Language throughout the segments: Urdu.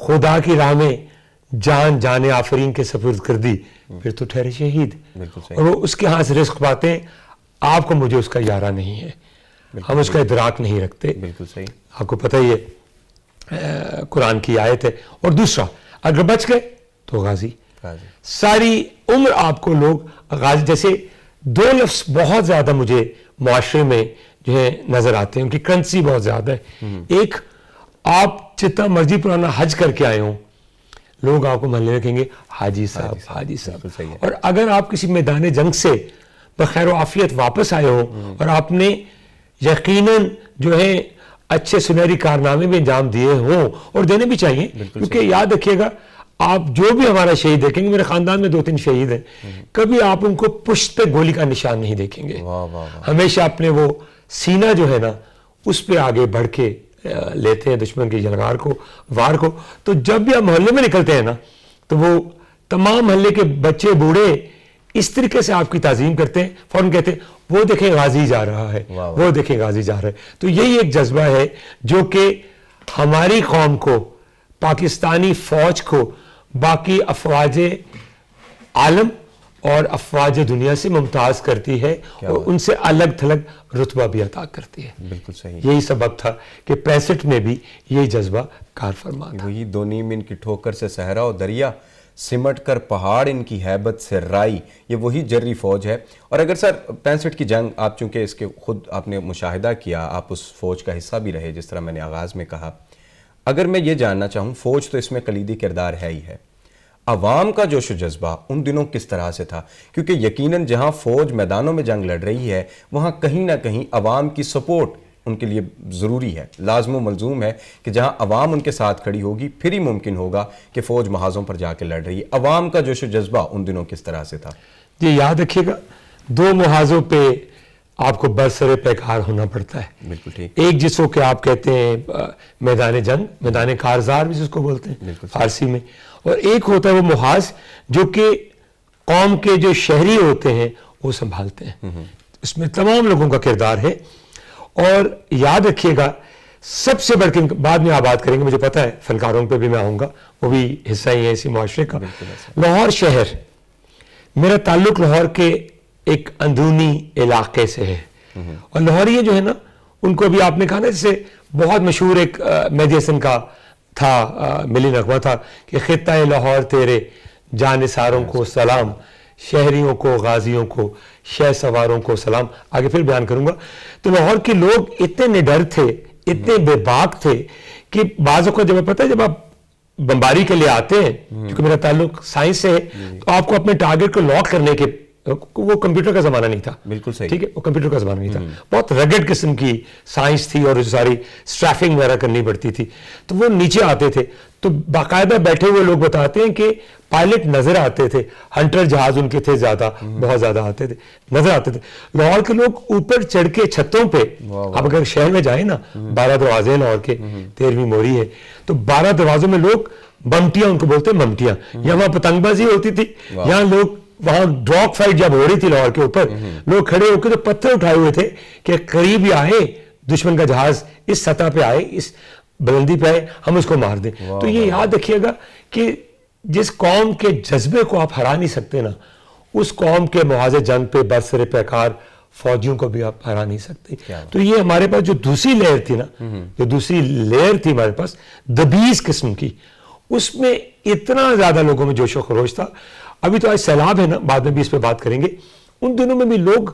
خدا کی راہ میں جان آفرین کے سپرد کر دی پھر تو ٹھہرے شہید. اور وہ اس کے ہاں سے رزق پاتے ہیں. آپ کو مجھے اس کا یارہ نہیں ہے, ہم اس کا ادراک نہیں رکھتے. بالکل صحیح. آپ کو پتہ ہی ہے قرآن کی آیت ہے. اور دوسرا, اگر بچ گئے تو غازی. ساری عمر آپ کو لوگ غازی, جیسے دو لفظ بہت زیادہ مجھے معاشرے میں جو ہے نظر آتے ہیں, ان کی کرنسی بہت زیادہ ہے. ایک, آپ جتنا مرضی پرانا حج کر کے آئے ہوں, لوگ آپ کو محلے میں کہیں گے حاجی صاحب, حاجی صاحب. اور اگر آپ کسی میدان جنگ سے بخیر و عافیت واپس آئے ہوں اور آپ نے یقیناً جو ہے اچھے سنہری کارنامے میں انجام دیے ہوں, اور دینے بھی چاہیے, کیونکہ یاد رکھیے گا آپ جو بھی ہمارا شہید دیکھیں گے, میرے خاندان میں 2-3 شہید ہیں, کبھی آپ ان کو پشت پہ گولی کا نشان نہیں دیکھیں گے. ہمیشہ اپنے وہ سینہ جو ہے نا اس پہ آگے بڑھ کے لیتے ہیں دشمن کی جنگار کو, وار کو. تو جب بھی آپ محلے میں نکلتے ہیں نا تو وہ تمام محلے کے بچے بوڑھے اس طریقے سے آپ کی تعظیم کرتے ہیں, فوراً کہتے ہیں وہ دیکھیں غازی جا رہا ہے, وہ دیکھیں غازی جا رہا ہے. تو یہی ایک جذبہ ہے جو کہ ہماری قوم کو, پاکستانی فوج کو باقی افواج عالم اور افواج دنیا سے ممتاز کرتی ہے, اور ان سے الگ تھلگ رتبہ بھی عطا کرتی ہے. بالکل صحیح. یہی سبب تھا کہ 65 میں بھی یہی جذبہ کار فرما تھا. وہی 2 نیم ان کی ٹھوکر سے صحرا و دریا, سمٹ کر پہاڑ ان کی ہیبت سے رائی. یہ وہی جری فوج ہے. اور اگر سر 65 کی جنگ, آپ چونکہ اس کے خود آپ نے مشاہدہ کیا, آپ اس فوج کا حصہ بھی رہے, جس طرح میں نے آغاز میں کہا, اگر میں یہ جاننا چاہوں, فوج تو اس میں کلیدی کردار ہے ہی ہے, عوام کا جوش و جذبہ ان دنوں کس طرح سے تھا؟ کیونکہ یقیناً جہاں فوج میدانوں میں جنگ لڑ رہی ہے وہاں کہیں نہ کہیں عوام کی سپورٹ ان کے لیے ضروری ہے, لازم و ملزوم ہے کہ جہاں عوام ان کے ساتھ کھڑی ہوگی پھر ہی ممکن ہوگا کہ فوج محاذوں پر جا کے لڑ رہی ہے. عوام کا جوش و جذبہ ان دنوں کس طرح سے تھا؟ جی یاد رکھیے گا, 2 محاذوں پہ آپ کو برسر پیکار ہونا پڑتا ہے. بالکل ٹھیک. ایک جس کو کہ آپ کہتے ہیں میدان جنگ, میدان کارزار بھی جس کو بولتے ہیں فارسی میں, اور ایک ہوتا ہے وہ محاذ جو کہ قوم کے جو شہری ہوتے ہیں وہ سنبھالتے ہیں. اس میں تمام لوگوں کا کردار ہے. اور یاد رکھیے گا سب سے بڑھ کے, بعد میں آپ بات کریں گے, مجھے پتا ہے فنکاروں پہ بھی میں آؤں گا, وہ بھی حصہ ہی ہے اسی معاشرے کا. لاہور شہر, میرا تعلق لاہور کے ایک اندرونی علاقے سے ہے, اور لاہوریے جو ہے نا ان کو بھی آپ نے کہا نا, جیسے بہت مشہور ایک مہدی حسن کا تھا, ملی نغمہ تھا کہ خطہ لاہور تیرے جانثاروں کو سلام, شہریوں کو, غازیوں کو, شہ سواروں کو سلام. آگے پھر بیان کروں گا. تو لاہور کے لوگ اتنے نڈر تھے, اتنے بے باک تھے کہ بعض اوقات جب پتہ ہے جب آپ بمباری کے لیے آتے ہیں, کیونکہ میرا تعلق سائنس سے ہے, تو آپ کو اپنے ٹارگٹ کو لاک کرنے کے, وہ کمپیوٹر کا زمانہ نہیں تھا. بالکل صحیح. ٹھیک ہے, وہ کمپیوٹر کا زمانہ نہیں تھا, بہت رگڈ قسم کی سائنس تھی اور ساری اسٹرافنگ وغیرہ کرنی پڑتی تھی. تو وہ نیچے آتے تھے تو باقاعدہ بیٹھے ہوئے لوگ بتاتے ہیں کہ پائلٹ نظر آتے تھے, ہنٹر جہاز ان کے تھے زیادہ, بہت زیادہ آتے تھے, نظر آتے تھے. لاہور کے لوگ اوپر چڑھ کے چھتوں پہ, اب اگر شہر میں جائیں نا 12 دروازے لاہور کے, 13ویں موری ہے, تو 12 دروازوں میں لوگ ممٹیاں, ان کو بولتے ہیں ممٹیاں, یا وہاں پتنگ بازی ہوتی تھی, یہاں لوگ, وہاں ڈراگ فائٹ جب ہو رہی تھی لاہور کے اوپر, لوگ کھڑے ہو کے تو پتھر اٹھائے ہوئے تھے کہ قریب ہی آئے دشمن کا جہاز, اس سطح پہ آئے, اس بلندی پہ آئے, ہم اس کو مار دیں. تو یہ یاد رکھیے گا کہ جس قوم کے جذبے کو آپ ہرا نہیں سکتے نا, اس قوم کے محاذ جنگ پہ برسر پیکار فوجیوں کو بھی آپ ہرا نہیں سکتے. تو یہ ہمارے پاس جو دوسری لیئر تھی نا, جو دوسری لیئر تھی ہمارے پاس دبیز قسم کی, اس میں اتنا زیادہ لوگوں میں جوش و خروش تھا. ابھی تو آج سیلاب ہے نا, بعد میں بھی اس پہ بات کریں گے. ان دنوں میں بھی لوگ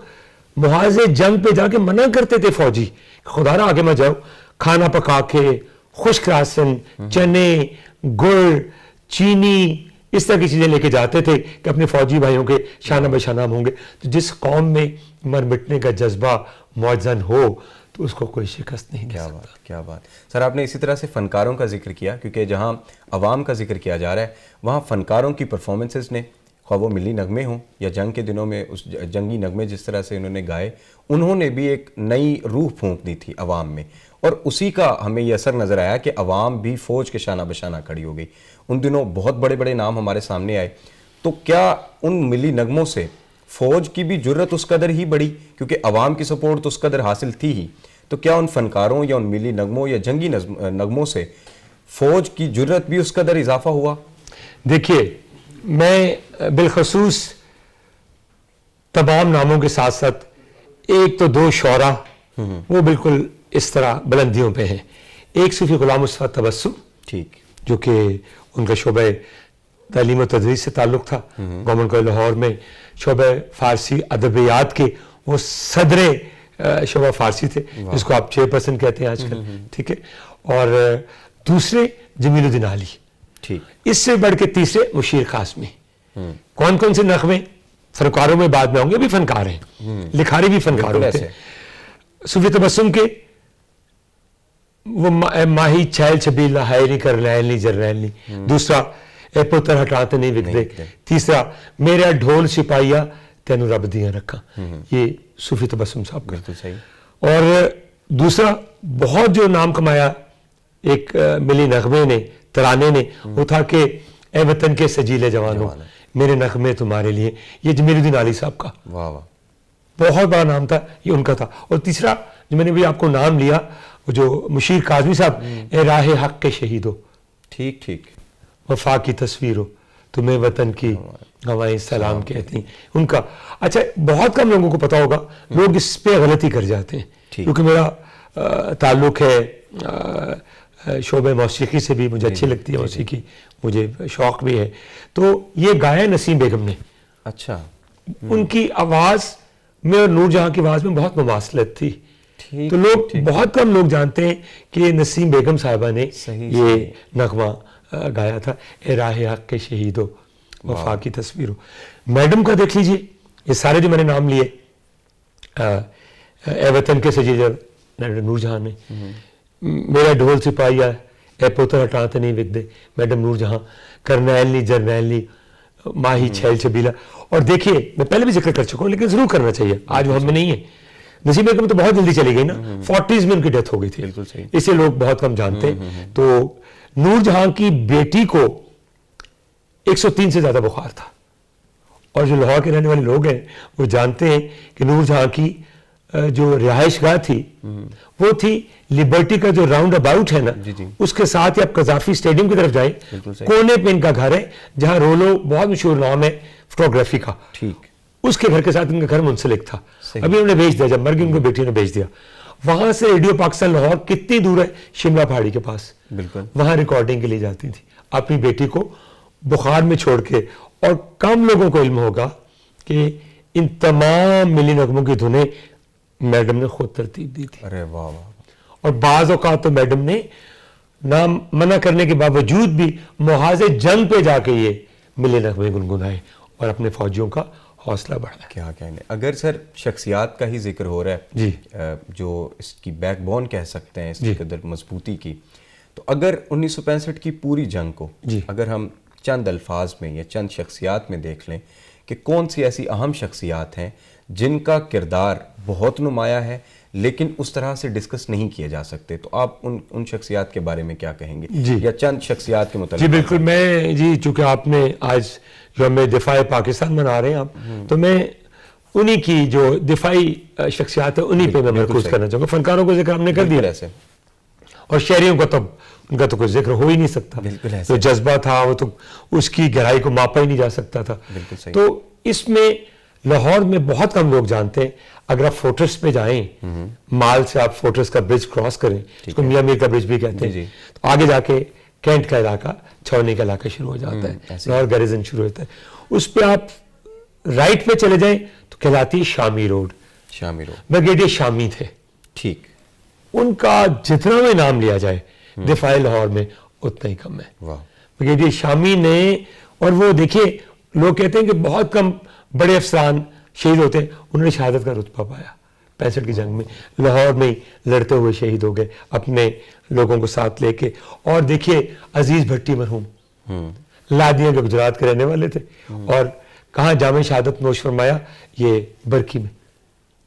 محاذ جنگ پہ جا کے منع کرتے تھے فوجی, خدا را آگے میں جاؤ, کھانا پکا کے خشک راسن, چنے, گڑ, چینی, اس طرح کی چیزیں لے کے جاتے تھے کہ اپنے فوجی بھائیوں کے شانہ بشانہ ہوں گے. تو جس قوم میں مر مٹنے کا جذبہ موزن ہو تو اس کو کوئی شکست نہیں دے سکتا. کیا بات. سر آپ نے اسی طرح سے فنکاروں کا ذکر کیا, کیونکہ جہاں عوام کا ذکر کیا جا رہا ہے وہاں فنکاروں کی پرفارمنسز نے, خواہ وہ ملی نغمے ہوں یا جنگ کے دنوں میں اس جنگی نغمے جس طرح سے انہوں نے گائے, انہوں نے بھی ایک نئی روح پھونک دی تھی عوام میں, اور اسی کا ہمیں یہ اثر نظر آیا کہ عوام بھی فوج کے شانہ بشانہ کھڑی ہو گئی. ان دنوں بہت بڑے بڑے نام ہمارے سامنے آئے. تو کیا ان ملی نغموں سے فوج کی بھی جرت اس قدر ہی بڑی, کیونکہ عوام کی سپورٹ تو اس قدر حاصل تھی ہی, تو کیا ان فنکاروں یا ان ملی نغموں یا جنگی نغموں سے فوج کی جرت بھی اس قدر اضافہ ہوا؟ دیکھیے میں بالخصوص تمام ناموں کے ساتھ ساتھ ایک تو دو شعرا وہ بالکل اس طرح بلندیوں پہ ہیں. ایک صوفی غلام مصطفیٰ تبسم ٹھیک، جو کہ ان کا شعبہ تعلیم و تدریس سے تعلق تھا گورنمنٹ کالج لاہور میں، شعبہ فارسی ادبیات کے وہ صدر شعبہ فارسی تھے جس کو آپ چیئرپرسن کہتے ہیں آج کل، ٹھیک ہے. اور دوسرے جمیل الدین علی، ٹھیک. اس سے بڑھ کے تیسرے مشیر قاسمی. کون کون سے نغمے فنکاروں میں بعد میں ہوں گے، بھی فنکار ہیں، لکھاری بھی فنکار ہوتے ہیں. صوفی تبسم کے وہ ماہی چھیل چھبیلا ہے نہیں کرنیل نہیں جرنیل نہیں، دوسرا اے پتر ہٹاتے نہیں وکدے، تیسرا میرا ڈھول سپاہیا تینوں رب دیاں رکھا، یہ صوفی تبسم صاحب کا. بالکل صحیح. اور دوسرا بہت جو نام کمایا ایک ملی نغمے نے ترانے نے وہ تھا کہ اے وطن کے سجیلے جوانوں میرے نغمے تمہارے لیے، یہ جمیل الدین علی صاحب کا واہ واہ بہت بڑا نام تھا، یہ ان کا تھا. اور تیسرا جو میں نے بھی آپ کو نام لیا وہ جو مشیر قاسمی صاحب، اے راہ حق کے شہیدو ٹھیک ٹھیک، وفا کی تصویر ہو تمہیں وطن کی ہوائیں سلام کہتی ہیں، ان کا. اچھا بہت کم لوگوں کو پتا ہوگا، لوگ اس پہ غلطی کر جاتے ہیں کیونکہ میرا تعلق ہے شعبہ موسیقی سے بھی، مجھے اچھی لگتی ہے موسیقی، مجھے شوق بھی ہے. تو یہ گایا نسیم بیگم نے. اچھا. ان کی آواز میں اور نور جہاں کی آواز میں بہت مماثلت تھی. تو لوگ بہت کم لوگ جانتے ہیں کہ نسیم بیگم صاحبہ نے یہ نغمہ گایا تھا، اے راہ حق کے شہید ہو وفا کی تصویر ہو. میڈم کا دیکھ لیجئے، یہ سارے جو میں نے نام لیے، اے وطن کے سجیلے نور جہاں نے، میرا ڈھول سپاہیا اے پوتر ہٹاتے نہیں وکدے میڈم نور جہاں، کرنیل نہیں جرنیل نہیں ماہی چھیل چھبیلا. اور دیکھیے میں پہلے بھی ذکر کر چکا ہوں لیکن ضرور کرنا چاہیے، آج وہ ہم میں نہیں ہے. نسیم بیگم تو بہت جلدی چلی گئی نا، 40s میں ان کی ڈیتھ ہو گئی تھی، اسے لوگ بہت کم جانتے ہیں. تو نور جہاں کی بیٹی کو 103 سے زیادہ بخار تھا، اور جو لاہور کے رہنے والے لوگ ہیں وہ جانتے ہیں کہ نور جہاں کی جو رہائش گاہ تھی وہ تھی لبرٹی کا جو راؤنڈ اباؤٹ ہے نا، اس کے ساتھ ہی آپ قذافی اسٹیڈیم کی طرف جائیں، کونے پہ ان کا گھر ہے جہاں رولو بہت مشہور نام ہے فوٹوگرافی کا، اس کے گھر کے ساتھ ان کا گھر منسلک تھا. ابھی انہوں نے بیچ دیا، جب مر گئی ان کو بیٹی نے بیچ دیا. وہاں سے ریڈیو پاکستان لاہور کتنی دور ہے، شملہ پہاڑی کے پاس، وہاں ریکارڈنگ کے لیے جاتی تھی اپنی بیٹی کو بخار میں چھوڑ کے. اور کم لوگوں کو علم ہوگا کہ ان تمام ملی نغموں کی دھنیں میڈم نے خود ترتیب دی تھی. ارے واہ واہ. اور بعض اوقات تو میڈم نے نام منع کرنے کے باوجود بھی محاذ جنگ پہ جا کے یہ ملی نغمے گنگنائے اور اپنے فوجیوں کا حوصلہ بڑھایا. کیا کہنے. اگر سر شخصیات کا ہی ذکر ہو رہا ہے جی، جو اس کی بیک بون کہہ سکتے ہیں اس کی قدر مضبوطی کی، تو اگر 1965 کی پوری جنگ کو اگر ہم چند الفاظ میں یا چند شخصیات میں دیکھ لیں کہ کون سی ایسی اہم شخصیات ہیں جن کا کردار بہت نمایاں ہے لیکن اس طرح سے ڈسکس نہیں کیے جا سکتے، تو آپ ان شخصیات کے بارے میں کیا کہیں گے یا چند شخصیات کے متعلق؟ جی بالکل. میں جی چونکہ آپ نے آج جو ہمیں دفاع پاکستان منا رہے ہیں آپ، تو میں انہی کی جو دفاعی شخصیات ہیں انہی پہ میں مرکوز کرنا چاہوں گا. فنکاروں کو ذکر ہم نے کر دیا ایسے، اور شہریوں کا تو ان کا تو کوئی ذکر ہو ہی نہیں سکتا. جو جذبہ تھا وہ تو اس کی گہرائی کو ماپا ہی نہیں جا سکتا تھا. تو اس میں لاہور میں بہت کم لوگ جانتے ہیں. اگر آپ فورٹریس پہ جائیں، مال سے آپ فورٹریس کا برج کراس کریں، اس کو میاں میر کا برج بھی کہتے ہیں، تو آگے جا کے کینٹ کا علاقہ، چھوڑنے کا علاقہ شروع ہو جاتا ہے، لاہور گیریزن شروع ہوتا ہے. اس پہ آپ رائٹ پہ چلے جائیں تو کہلاتی ہے شامی روڈ. بریگیڈیئر شامی تھے. ٹھیک. ان کا جتنا بھی نام لیا جائے دفاع لاہور میں اتنا ہی کم ہے. بریگیڈیئر شامی نے، اور وہ دیکھیے لوگ کہتے ہیں کہ بہت کم بڑے افسران شہید ہوتے ہیں، انہوں نے شہادت کا رتبہ پایا 65 کی جنگ میں، لاہور میں لڑتے ہوئے شہید ہو گئے اپنے لوگوں کو ساتھ لے کے. اور دیکھیے عزیز بھٹی مرحوم لادیاں کے گجرات کے رہنے والے تھے، اور کہاں جامع شہادت نوش فرمایا؟ یہ برکی میں.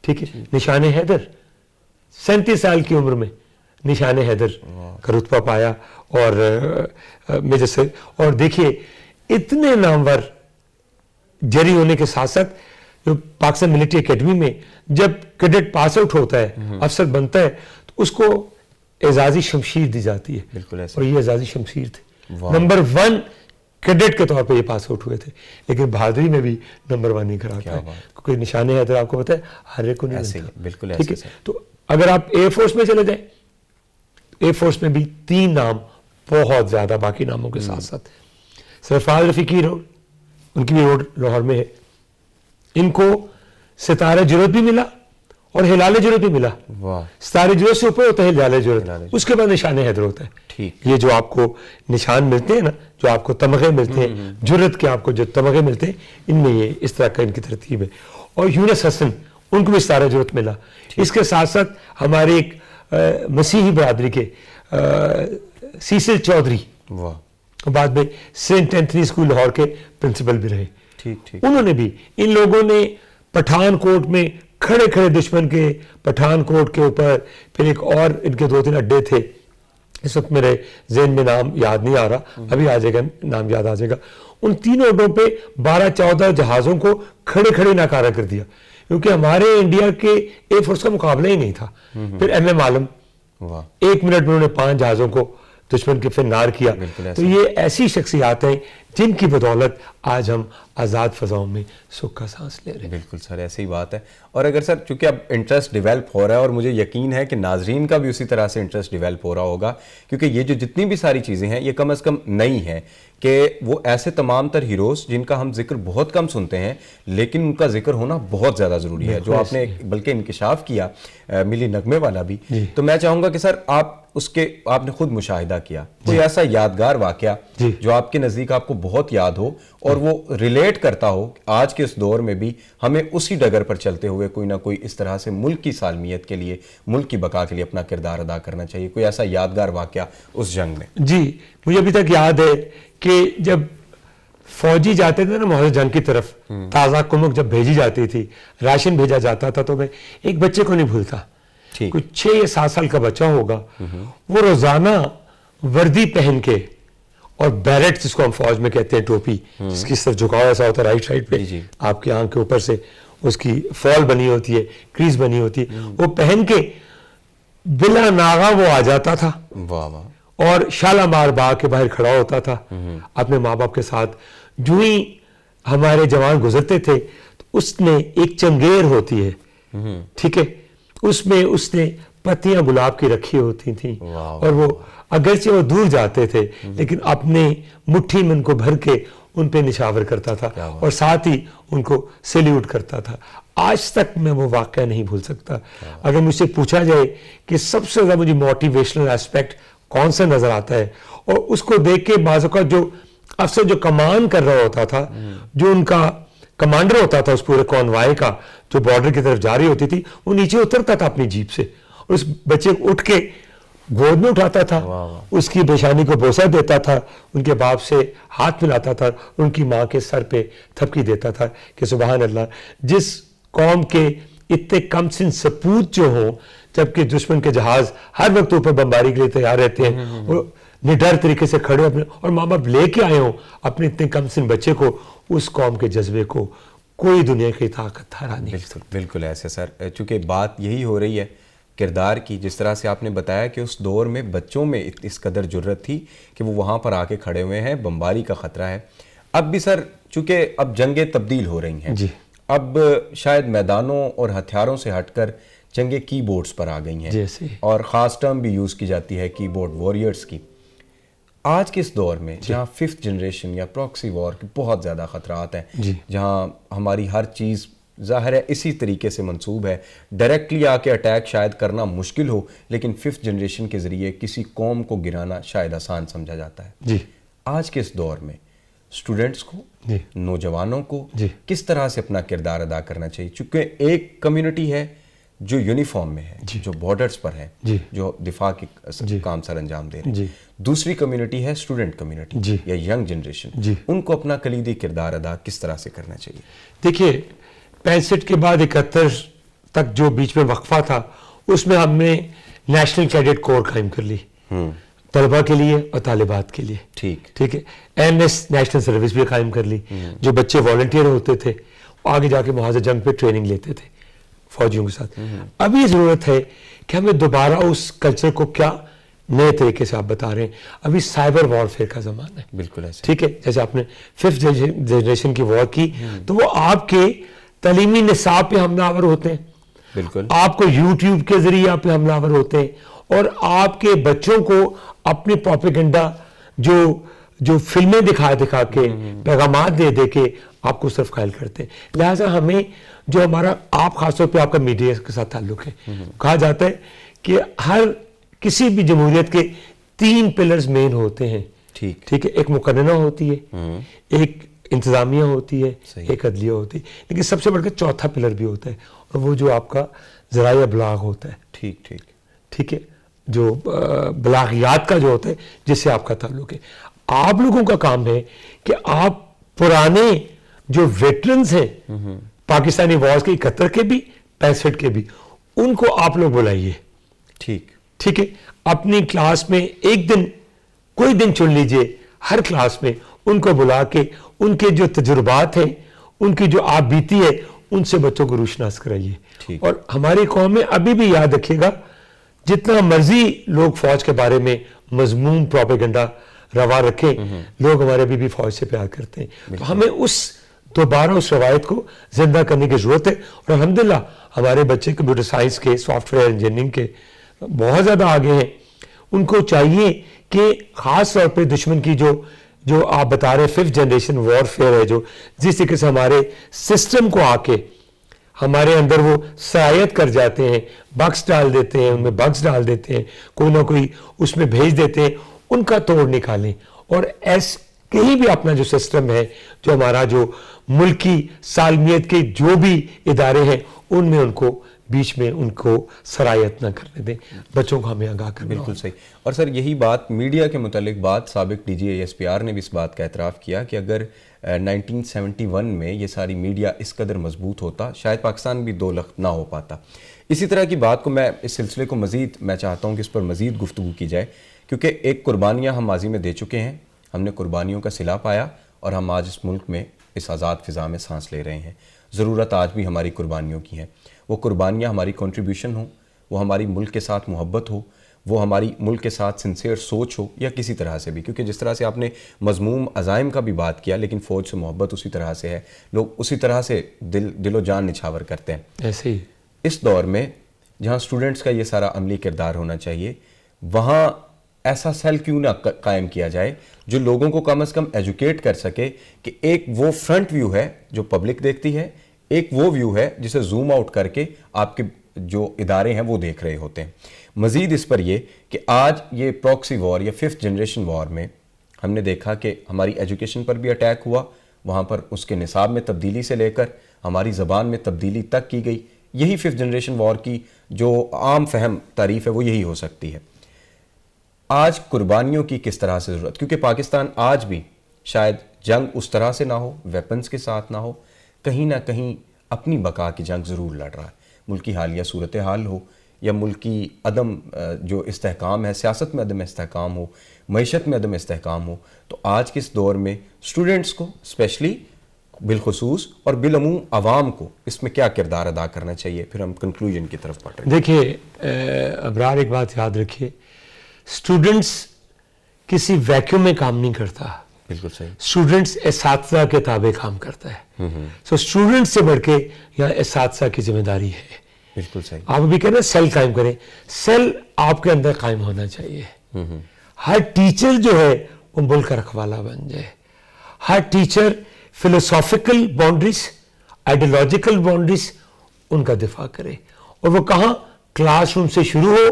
ٹھیک ہے. نشان حیدر 37 سال کی عمر میں نشان حیدر کا رتبہ پایا. اور میجر سے، اور دیکھیے اتنے نامور جری ہونے کے ساتھ ساتھ جو پاکستان ملٹری اکیڈمی میں جب کیڈٹ پاس آؤٹ ہوتا ہے، افسر بنتا ہے، تو اس کو اعزازی شمشیر دی جاتی ہے. بالکل ایسے. اور یہ اعزازی شمشیر تھی. نمبر 1 کیڈٹ کے طور پہ یہ پاس آؤٹ ہوئے تھے, لیکن بہادری میں بھی نمبر 1 نہیں کراتا ہے, کیونکہ نشان حیدر آپ کو پتہ ہے ہر ایک کو نہیں ملتا. بالکل ٹھیک ہے. تو اگر آپ ایئر فورس میں چلے جائیں, ایئر فورس میں بھی 3 نام بہت زیادہ باقی ناموں کے ساتھ ساتھ. سرفراز رفیقی روڈ, ان کی بھی روڈ لاہور میں ہے. ان کو ستارہ جرت بھی ملا اور ہلال جرت بھی ملا. ستارہ جرت سے اوپر ہوتا ہے ہلال جرت, اس کے بعد نشان حیدر ہوتا ہے. یہ جو آپ کو نشان ملتے ہیں نا, جو آپ کو تمغے ملتے ہیں جرت کے, آپ کو جو تمغے ملتے ہیں, ان میں یہ اس طرح کا ان کی ترتیب ہے. اور یونس حسن, ان کو بھی ستارہ جرت ملا. اس کے ساتھ ساتھ ہمارے ایک مسیحی برادری کے سیسل چودھری, بعد میں سینٹ اینتھنی اسکول لاہور کے پرنسپل بھی رہے. انہوں نے بھی, ان لوگوں نے پٹھان کوٹ میں کھڑے کھڑے دشمن کے, پٹھان کوٹ کے اوپر, پھر ایک اور ان کے 2-3 اڈے تھے, اس وقت میرے ذہن میں نام یاد نہیں آ رہا, ابھی آ جائے گا نام, یاد آ جائے گا. ان تینوں اڈوں پہ 12-14 جہازوں کو کھڑے کھڑے ناکارہ کر دیا, کیونکہ ہمارے انڈیا کے ایئر فورس کا مقابلہ ہی نہیں تھا. پھر ایم ایم عالم 1 منٹ میں انہوں نے 5 جہازوں کو دشمن کے پھر نار کیا. تو یہ ایسی شخصیات ہیں جن کی بدولت آج ہم آزاد فضاؤں میں سکھ کا سانس لے رہے ہیں. بالکل سر, ایسی ہی بات ہے. اور اگر سر چونکہ اب انٹرسٹ ڈیولپ ہو رہا ہے, اور مجھے یقین ہے کہ ناظرین کا بھی اسی طرح سے انٹرسٹ ڈیولپ ہو رہا ہوگا, کیونکہ یہ جو جتنی بھی ساری چیزیں ہیں یہ کم از کم نئی ہیں, کہ وہ ایسے تمام تر ہیروز جن کا ہم ذکر بہت کم سنتے ہیں, لیکن ان کا ذکر ہونا بہت زیادہ ضروری ہے, جو آپ نے بلکہ انکشاف کیا ملی نغمے والا بھی. تو میں چاہوں گا کہ سر آپ نے خود مشاہدہ کیا کوئی ایسا یادگار واقعہ جو آپ کے نزدیک آپ کو بہت یاد ہو, اور وہ ریلیٹ کرتا ہو آج کے اس دور میں بھی ہمیں اسی ڈگر پر چلتے ہوئے کوئی نہ کوئی اس طرح سے ملک کی سالمیت کے لیے, ملک کی بقا کے لیے اپنا کردار ادا کرنا چاہیے, کوئی ایسا یادگار واقعہ اس جنگ میں؟ جی, مجھے ابھی تک یاد ہے کہ جب فوجی جاتے تھے نا محاذ جنگ کی طرف, تازہ کمک جب بھیجی جاتی تھی, راشن بھیجا جاتا تھا, تو میں ایک بچے کو نہیں بھولتا, کچھ 6 یا 7 سال کا بچہ ہوگا, وہ روزانہ وردی پہن کے, اور بیرٹ جس کو ہم فوج میں کہتے ہیں, ٹوپی جس کی صرف جھکاؤ ایسا ہوتا ہے رائٹ سائڈ پہ, آپ کی آنکھ کے اوپر سے اس کی فال بنی ہوتی ہے, کریز بنی ہوتی ہے, وہ پہن کے بلا ناغہ وہ آ جاتا تھا, اور شالامار باغ کے باہر کھڑا ہوتا تھا اپنے ماں باپ کے ساتھ. جو ہی ہمارے جوان گزرتے تھے تو اس نے ایک چنگیر ہوتی ہے, ٹھیک ہے, اس میں اس نے پتیاں گلاب کی رکھی ہوتی تھیں, اور وہ اگرچہ وہ دور جاتے تھے لیکن اپنے مٹھی میں ان کو بھر کے ان پہ نشاور کرتا تھا, اور ساتھ ہی ان کو سیلیوٹ کرتا تھا. آج تک میں وہ واقعہ نہیں بھول سکتا. اگر مجھ سے پوچھا جائے کہ سب سے زیادہ مجھے موٹیویشنل ایسپیکٹ کون سا نظر آتا ہے, اور اس کو دیکھ کے بعض اوقات جو افسر جو کمان کر رہا ہوتا تھا, جو ان کا کمانڈر ہوتا تھا اس پورے کانوائے کا, جو بارڈر کی طرف جا رہی ہوتی تھی, وہ نیچے اترتا تھا اپنی جیپ سے, اور اس بچے کو اٹھ کے گود میں اٹھاتا تھا, اس کی پیشانی کو بوسہ دیتا تھا, ان کے باپ سے ہاتھ ملاتا تھا, ان کی ماں کے سر پہ تھپکی دیتا تھا کہ سبحان اللہ. جس قوم کے اتنے کم سن سپوت جو ہوں, جبکہ دشمن کے جہاز ہر وقت اوپر بمباری کے لیے تیار رہتے ہیں, وہ نڈر طریقے سے کھڑے اپنے, اور ماں باپ لے کے آئے ہوں اپنے اتنے کم سن بچے کو, اس قوم کے جذبے کو کوئی دنیا کی طاقت ہرا نہیں. بالکل ایسے سر, چونکہ بات یہی ہو رہی ہے کردار کی, جس طرح سے آپ نے بتایا کہ اس دور میں بچوں میں اس قدر جرت تھی کہ وہ وہاں پر آ کے کھڑے ہوئے ہیں, بمباری کا خطرہ ہے. اب بھی سر چونکہ اب جنگیں تبدیل ہو رہی ہیں, اب شاید میدانوں اور ہتھیاروں سے ہٹ کر جنگیں کی بورڈز پر آ گئی ہیں, اور خاص ٹرم بھی یوز کی جاتی ہے کی بورڈ وارئرز کی. آج کے اس دور میں جہاں 5th جنریشن یا پراکسی وار کے بہت زیادہ خطرات ہیں, جہاں ہماری ہر چیز ظاہر ہے اسی طریقے سے منسوب ہے, ڈائریکٹلی آ کے اٹیک شاید کرنا مشکل ہو, لیکن 5th جنریشن کے ذریعے کسی قوم کو گرانا شاید آسان سمجھا جاتا ہے. آج کے اس دور میں اسٹوڈنٹس کو, نوجوانوں کو کس طرح سے اپنا کردار ادا کرنا چاہیے؟ چونکہ ایک کمیونٹی ہے جو یونیفارم میں ہے, جو بارڈرز پر ہے, جو دفاع کے کام سر انجام دے رہے ہیں. دوسری کمیونٹی ہے اسٹوڈنٹ کمیونٹی یا ینگ جنریشن, ان کو اپنا کلیدی کردار ادا کس طرح سے کرنا چاہیے؟ دیکھیے 65 کے بعد 71 تک جو بیچ میں وقفہ تھا, اس میں ہم نے نیشنل کیڈٹ کور قائم کر لی, طلبہ کے لیے اور طالبات کے لیے. ٹھیک ہے, NS نیشنل سروس بھی قائم کر لی, جو بچے والنٹیئر ہوتے تھے آگے جا کے محاذ جنگ پہ ٹریننگ لیتے تھے فوجیوں کے ساتھ. اب یہ ضرورت ہے کہ ہمیں دوبارہ اس کلچر کو کیا نئے طریقے سے آپ بتا رہے ہیں. ابھی سائبر وارفیئر کا زمانہ ہے, بالکل ایسے, ٹھیک ہے, جیسے آپ نے 5th جنریشن کی وار کی, تو وہ آپ کے تعلیمی نصاب پہ حملہ آور ہوتے ہیں, بالکل آپ کو یوٹیوب کے ذریعے آپ پہ حملہ آور ہوتے ہیں, اور آپ کے بچوں کو اپنی پروپیگنڈا جو فلمیں دکھا کے پیغامات دے کے آپ کو صرف قائل کرتے ہیں. لہٰذا ہمیں جو ہمارا, آپ خاص طور پہ آپ کا میڈیا کے ساتھ تعلق ہے, کہا جاتا ہے کہ ہر کسی بھی جمہوریت کے 3 پلرز مین ہوتے ہیں, ٹھیک ہے, ایک مقننہ ہوتی ہے, ایک انتظامیہ ہوتی ہے, ایک عدلیہ ہوتی ہے, لیکن سب سے بڑھ کے چوتھا پلر بھی ہوتا ہے, اور وہ جو آپ کا ذرائع ابلاغ ہوتا ہے. ٹھیک ہے, جو بلاغیات کا جو ہوتا ہے جس سے آپ کا تعلق ہے. آپ لوگوں کا کام ہے کہ آپ پرانے جو ویٹرنز ہیں پاکستانی وارز کے 71 کے بھی 65 کے بھی, ان کو آپ لوگ بلائیے. ٹھیک ہے, اپنی کلاس میں ایک دن, کوئی دن چن لیجئے ہر کلاس میں, ان کو بلا کے ان کے جو تجربات ہیں, ان کی جو آپ بیتی ہے, ان سے بچوں کو روشناس کرائیے. اور ہماری قوم میں ابھی بھی یاد رکھیے گا, جتنا مرضی لوگ فوج کے بارے میں مضمون پروپیگنڈا روا رکھیں, لوگ ہمارے ابھی بھی فوج سے پیار کرتے ہیں. تو ہمیں دوبارہ اس روایت کو زندہ کرنے کی ضرورت ہے. اور الحمدللہ ہمارے بچے کمپیوٹر سائنس کے, سافٹ ویئر انجینئرنگ کے بہت زیادہ آگے ہیں. ان کو چاہیے کہ خاص طور پہ دشمن کی جو آپ بتا رہے 5th جنریشن وارفیئر ہے, جو جس طریقے سے ہمارے سسٹم کو آ کے ہمارے اندر وہ سرایت کر جاتے ہیں, بگس ڈال دیتے ہیں, ان میں بگس ڈال دیتے ہیں, کوئی نہ کوئی اس میں بھیج دیتے ہیں, ان کا توڑ نکالیں. اور کہیں بھی اپنا جو سسٹم ہے, جو ہمارا جو ملکی سالمیت کے جو بھی ادارے ہیں, ان میں ان کو بیچ میں ان کو سرایت نہ کرنے دیں, بچوں کو ہمیں آگاہ کرنا. بالکل صحیح. اور سر یہی بات میڈیا کے متعلق بات سابق D G I S P R نے بھی اس بات کا اعتراف کیا کہ اگر 1971 میں یہ ساری میڈیا اس قدر مضبوط ہوتا, شاید پاکستان بھی 2 لخت نہ ہو پاتا. اسی طرح کی بات کو میں اس سلسلے کو مزید میں چاہتا ہوں کہ اس پر مزید گفتگو کی جائے, کیونکہ ایک قربانیاں ہم ماضی میں دے چکے ہیں, ہم نے قربانیوں کا صلہ پایا, اور ہم آج اس ملک میں اس آزاد فضا میں سانس لے رہے ہیں. ضرورت آج بھی ہماری قربانیوں کی ہے. وہ قربانیاں ہماری کنٹریبیوشن ہوں, وہ ہماری ملک کے ساتھ محبت ہو, وہ ہماری ملک کے ساتھ سنسیئر سوچ ہو, یا کسی طرح سے بھی, کیونکہ جس طرح سے آپ نے مضموم عزائم کا بھی بات کیا, لیکن فوج سے محبت اسی طرح سے ہے, لوگ اسی طرح سے دل و جان نچھاور کرتے ہیں. ایسے ہی اس دور میں جہاں اسٹوڈنٹس کا یہ سارا عملی کردار ہونا چاہیے, وہاں ایسا سیل کیوں نہ قائم کیا جائے جو لوگوں کو کم از کم ایجوکیٹ کر سکے کہ ایک وہ فرنٹ ویو ہے جو پبلک دیکھتی ہے, ایک وہ ویو ہے جسے زوم آؤٹ کر کے آپ کے جو ادارے ہیں وہ دیکھ رہے ہوتے ہیں. مزید اس پر یہ کہ آج یہ پراکسی وار یا 5th جنریشن وار میں ہم نے دیکھا کہ ہماری ایجوکیشن پر بھی اٹیک ہوا, وہاں پر اس کے نصاب میں تبدیلی سے لے کر ہماری زبان میں تبدیلی تک کی گئی. یہی 5th جنریشن وار کی جو عام فہم تعریف ہے وہ یہی ہو سکتی ہے. آج قربانیوں کی کس طرح سے ضرورت, کیونکہ پاکستان آج بھی شاید جنگ اس طرح سے نہ ہو, ویپنز کے ساتھ نہ ہو, کہیں نہ کہیں اپنی بقا کی جنگ ضرور لڑ رہا ہے. ملکی حالیہ صورتحال ہو یا ملکی عدم جو استحکام ہے, سیاست میں عدم استحکام ہو, معیشت میں عدم استحکام ہو, تو آج کے اس دور میں اسٹوڈنٹس کو اسپیشلی بالخصوص اور بالعموم عوام کو اس میں کیا کردار ادا کرنا چاہیے؟ پھر ہم کنکلوژن کی طرف بڑھ رہے ہیں. دیکھیے ابرار, ایک بات یاد رکھیے, اسٹوڈنٹس کسی ویکیوم میں کام نہیں کرتا. بالکل صحیح. اسٹوڈنٹس اساتذہ کے تابع کام کرتا ہے. سو اسٹوڈنٹس سے بڑھ کے یہاں اساتذہ کی ذمہ داری ہے. بالکل صحیح. آپ ابھی کہہ رہے ہیں سیل قائم کریں, سیل آپ کے اندر قائم ہونا چاہیے. ہر ٹیچر جو ہے وہ ملک کا رکھوالا بن جائے. ہر teacher philosophical boundaries, ideological boundaries, ان کا دفاع کرے. اور وہ کہاں, کلاس روم سے شروع ہو,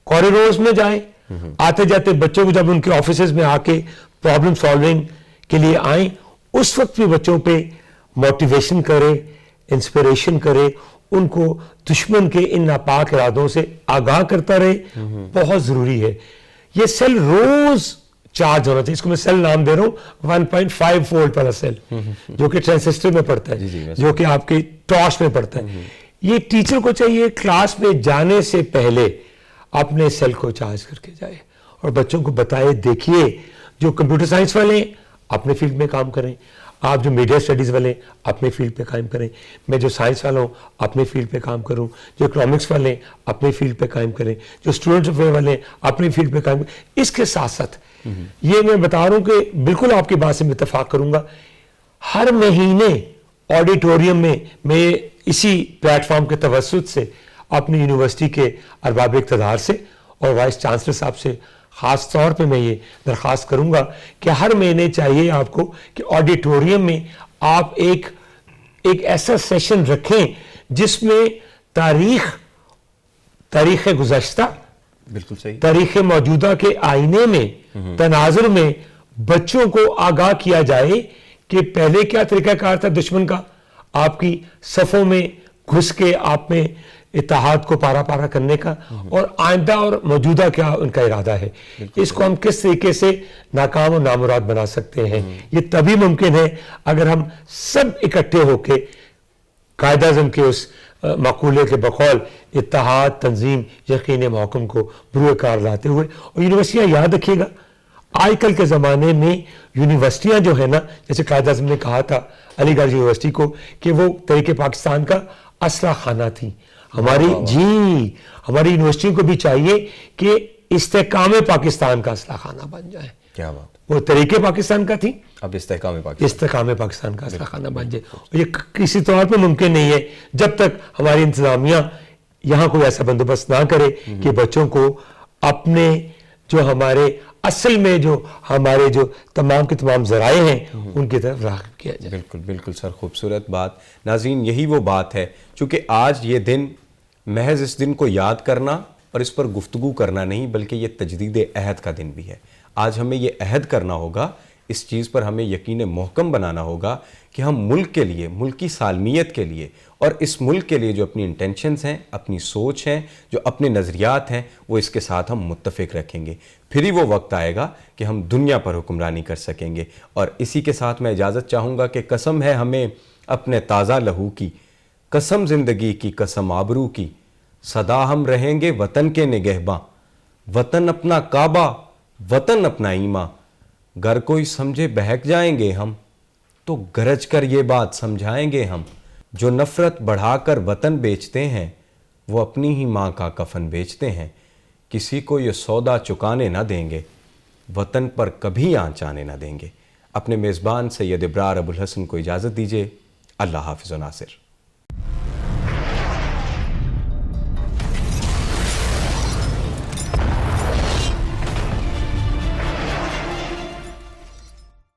کوریڈورز میں جائیں, آتے جاتے بچوں کو جب ان کے آفیسز میں آ کے پرابلم سالونگ کے لیے آئیں, اس وقت بھی بچوں پہ موٹیویشن کرے, انسپریشن کرے, ان کو دشمن کے ان ناپاک ارادوں سے آگاہ کرتا رہے. بہت ضروری ہے. یہ سیل روز چارج ہونا چاہیے. اس کو میں سیل نام دے رہا ہوں, 1.5 وولٹ والا سیل, جو کہ ٹرانزسٹر میں پڑتا ہے, جو کہ آپ کے ٹارچ میں پڑتا ہے. یہ ٹیچر کو چاہیے کلاس میں جانے سے پہلے اپنے سیل کو چارج کر کے جائے اور بچوں کو بتائے, دیکھیے جو کمپیوٹر سائنس والے ہیں اپنے فیلڈ میں کام کریں, آپ جو میڈیا اسٹڈیز والے ہیں اپنے فیلڈ پہ قائم کریں, میں جو سائنس والا ہوں اپنے فیلڈ پہ کام کروں, جو اکنامکس والے ہیں اپنے فیلڈ پہ قائم کریں, جو اسٹوڈنٹس افیئر والے ہیں اپنے فیلڈ پہ قائم کریں. اس کے ساتھ ساتھ یہ میں بتا رہا ہوں کہ بالکل آپ کی بات سے میں اتفاق کروں گا, ہر مہینے آڈیٹوریم میں اسی پلیٹ فارم کے توسط سے اپنی یونیورسٹی کے ارباب اقتدار سے اور وائس چانسلر صاحب سے خاص طور پہ میں یہ درخواست کروں گا کہ ہر مہینے چاہیے آپ کو کہ آڈیٹوریم میں آپ ایک ایسا سیشن رکھیں جس میں تاریخ گزشتہ, بالکل صحیح, تاریخ موجودہ کے آئینے میں تناظر میں بچوں کو آگاہ کیا جائے کہ پہلے کیا طریقہ کار تھا دشمن کا آپ کی صفوں میں گھس کے آپ میں اتحاد کو پارا پارا کرنے کا, اور آئندہ اور موجودہ کیا ان کا ارادہ ہے, اس کو ہم کس طریقے سے ناکام اور نامراد بنا سکتے ہیں. یہ تبھی ممکن ہے اگر ہم سب اکٹھے ہو کے قائد اعظم کے اس مقولے کے بقول اتحاد, تنظیم, یقین محکم کو بروئے کار لاتے ہوئے. اور یونیورسٹیاں یاد رکھیے گا, آج کل کے زمانے میں یونیورسٹیاں جو ہے نا, جیسے قائد اعظم نے کہا تھا علی گڑھ یونیورسٹی کو کہ وہ تحریک پاکستان کا اسلحہ خانہ تھی. ہماری ہماری یونیورسٹیوں کو بھی چاہیے کہ استحکام پاکستان کا اسلحہ خانہ بن جائے. کیا بات, وہ تحریک پاکستان کا تھی, اب استحکام پاکستان کا اسلحہ خانہ بن جائے. اور یہ کسی طور پہ ممکن نہیں ہے جب تک ہماری انتظامیہ یہاں کوئی ایسا بندوبست نہ کرے کہ بچوں کو اپنے جو ہمارے اصل میں جو ہمارے جو تمام کے تمام ذرائع ہیں ان کی طرف راغب کیا جائے. بالکل بالکل سر, خوبصورت بات. ناظرین, یہی وہ بات ہے, چونکہ آج یہ دن محض اس دن کو یاد کرنا اور اس پر گفتگو کرنا نہیں, بلکہ یہ تجدید عہد کا دن بھی ہے. آج ہمیں یہ عہد کرنا ہوگا, اس چیز پر ہمیں یقین محکم بنانا ہوگا کہ ہم ملک کے لیے, ملک کی سالمیت کے لیے اور اس ملک کے لیے جو اپنی انٹینشنز ہیں, اپنی سوچ ہیں, جو اپنے نظریات ہیں, وہ اس کے ساتھ ہم متفق رکھیں گے. پھر ہی وہ وقت آئے گا کہ ہم دنیا پر حکمرانی کر سکیں گے. اور اسی کے ساتھ میں اجازت چاہوں گا کہ قسم ہے ہمیں اپنے تازہ لہو کی, قسم زندگی کی, قسم آبرو کی, سدا ہم رہیں گے وطن کے نگہباں, وطن اپنا کعبہ, وطن اپنا ایماں, گر کوئی سمجھے بہک جائیں گے ہم, تو گرج کر یہ بات سمجھائیں گے ہم. جو نفرت بڑھا کر وطن بیچتے ہیں, وہ اپنی ہی ماں کا کفن بیچتے ہیں. کسی کو یہ سودا چکانے نہ دیں گے, وطن پر کبھی آنچ آنے نہ دیں گے. اپنے میزبان سید ابرار ابوالحسن کو اجازت دیجیے. اللہ حافظ و ناصر.